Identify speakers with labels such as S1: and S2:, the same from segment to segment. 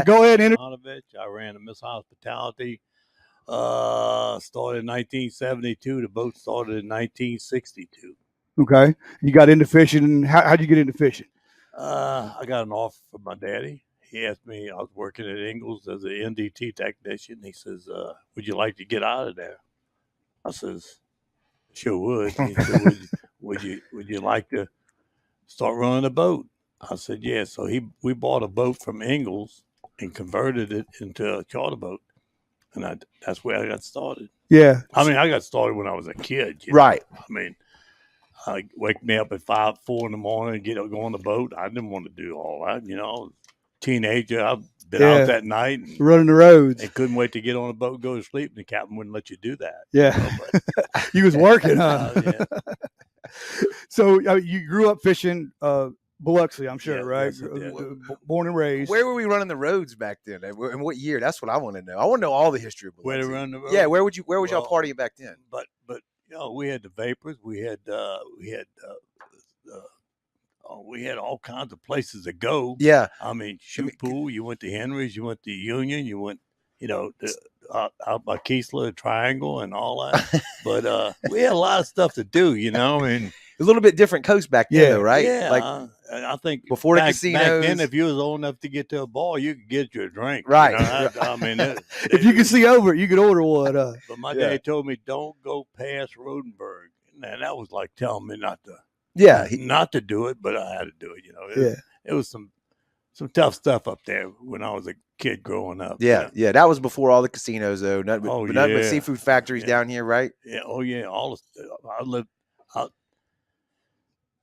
S1: So go ahead and
S2: Barhanovich. I ran a Miss Hospitality. Started in 1972. The boat started in 1962.
S1: okay. You got into fishing. How'd you get into fishing?
S2: I got an offer from my daddy. He asked me, I was working at Ingalls as an NDT technician. He says, would you like to get out of there? I says, sure would. He said, would you like to start running a boat? I said, yeah. So we bought a boat from Ingalls and converted it into a charter boat. And that's where I got started.
S1: Yeah.
S2: I mean, I got started when I was a kid.
S1: Right.
S2: I mean, wake me up at 4 in the morning and go on the boat. I didn't want to do all that. I was a teenager. I've been out that night and
S1: running the roads.
S2: And couldn't wait to get on a boat and go to sleep. And the captain wouldn't let you do that.
S1: Yeah. You was working, huh?
S2: Yeah.
S1: So you grew up fishing Biloxi, I'm sure, right?
S2: Yes,
S1: born and raised.
S3: Where were we running the roads back then? And what year? That's what I want to know. I want to know all the history of Biloxi.
S2: Where to run the road?
S3: Yeah, where was y'all partying back then?
S2: But we had the Vapors. We had all kinds of places to go.
S3: Yeah.
S2: I mean, pool. You went to Henry's. You went to Union. You went, out by Keesler, Triangle, and all that. But we had a lot of stuff to do. I mean,
S3: a little bit different coast back then, though, right?
S2: Yeah.
S3: Like
S2: I think
S3: before the casinos.
S2: Back then, if you was old enough to get to a bar, you could get you a drink.
S3: Right.
S2: I mean,
S1: if you could see over it, you could order one.
S2: But my dad told me, don't go past Rodenberg. And that was like telling me not to.
S3: Yeah.
S2: Not to do it, but I had to do it. It was some tough stuff up there when I was a kid growing up.
S3: Yeah. That was before all the casinos, though. Nothing but seafood factories down here, right?
S2: Yeah. Oh, yeah. I lived out.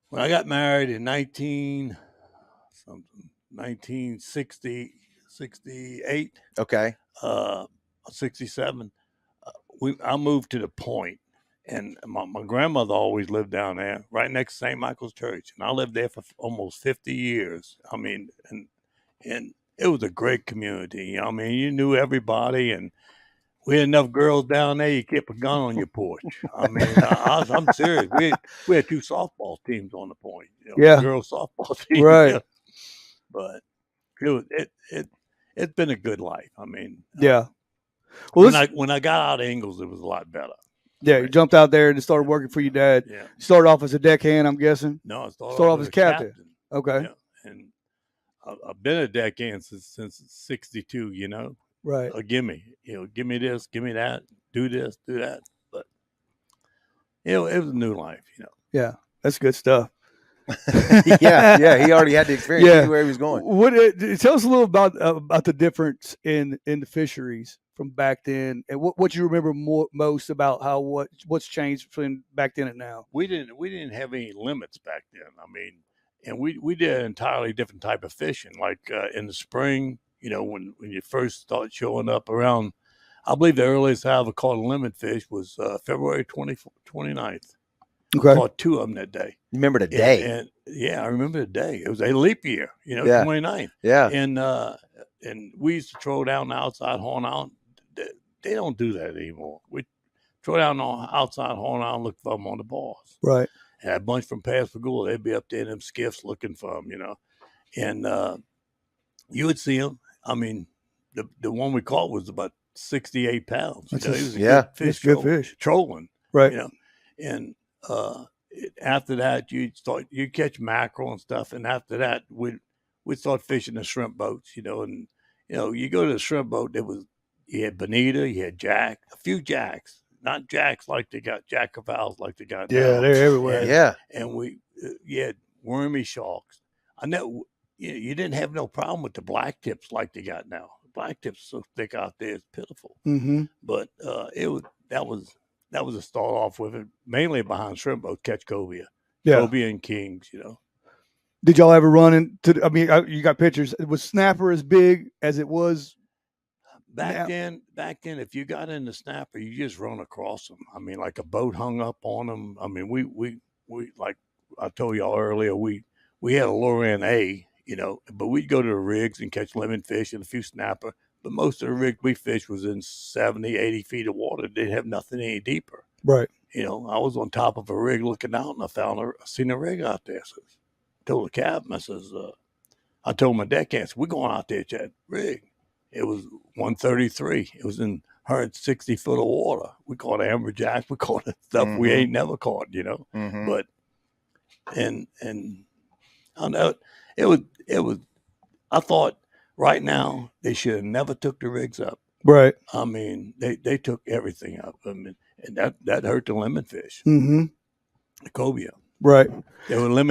S2: When I got married in 1968.
S3: Okay.
S2: 67. I moved to the Point. And my grandmother always lived down there, right next to St. Michael's Church. And I lived there for almost 50 years. I mean, and it was a great community. I mean, you knew everybody, and we had enough girls down there, you kept a gun on your porch. I mean, I'm serious. We had 2 softball teams on the Point. Girls softball team.
S1: Right.
S2: But it's been a good life. I mean,
S1: yeah. Well,
S2: when I got out of Ingalls, it was a lot better.
S1: Yeah, you jumped out there and started working for your dad.
S2: Yeah.
S1: You started off as a deckhand, I'm guessing.
S2: No, I started
S1: off as captain. Okay.
S2: Yeah. And I've been a deckhand since 62.
S1: Right.
S2: Give me this, give me that, do this, do that. But it was a new life.
S1: Yeah, that's good stuff.
S3: yeah, he already had the experience. He knew where he was going.
S1: Tell us a little about the difference in the fisheries from back then, and what you remember most about what's changed between back then and now.
S2: We didn't have any limits back then. I mean, and we did an entirely different type of fishing. Like in the spring, when you first start showing up around, I believe the earliest I ever caught a limit fish was February 29th.
S1: Okay.
S2: I caught 2 of them that day.
S3: You remember the day?
S2: And I remember the day. It was a leap year, 29th.
S3: Yeah.
S2: And we used to throw down the outside horn out. They don't do that anymore. We throw down the outside horn out and look for them on the bars.
S1: Right.
S2: And a bunch from Pascagoula, they'd be up there in them skiffs looking for them, And you would see them. I mean, the one we caught was about 68 pounds.
S1: That's
S2: good fish. Trolling.
S1: Right.
S2: And after that, you catch mackerel and stuff. And after that, we'd start fishing the shrimp boats, And, you go to the shrimp boat, you had bonita, you had jack, a few jacks, not jacks like they got, jack cavals like they got now.
S1: Yeah, they're everywhere.
S2: And you had wormy sharks. I know you didn't have no problem with the black tips like they got now. The black tips so thick out there, it's pitiful.
S1: Mm-hmm.
S2: But that was a start off with it, mainly behind shrimp boat, catch cobia. Yeah. Cobia and kings,
S1: Did y'all ever run into, you got pictures. Was snapper as big as it was?
S2: Back then, if you got in the snapper, you just run across them. I mean, like a boat hung up on them. I mean, we like I told y'all earlier, we had a lure in but we'd go to the rigs and catch lemon fish and a few snapper. But most of the rigs we fished was in 70, 80 feet of water. They didn't have nothing any deeper.
S1: Right.
S2: I was on top of a rig looking out, and I seen a rig out there. So I told the captain, I I told my deckhand, we're going out there to that rig. It was 133. It was in 160 foot of water. We caught amberjacks. We caught stuff we ain't never caught, you know. But and I know it was. I thought right now they should have never took the rigs up.
S1: Right.
S2: I mean, they took everything up. I mean, and that hurt the lemon fish.
S1: Mm-hmm.
S2: The cobia.
S1: Right.
S2: They were lemon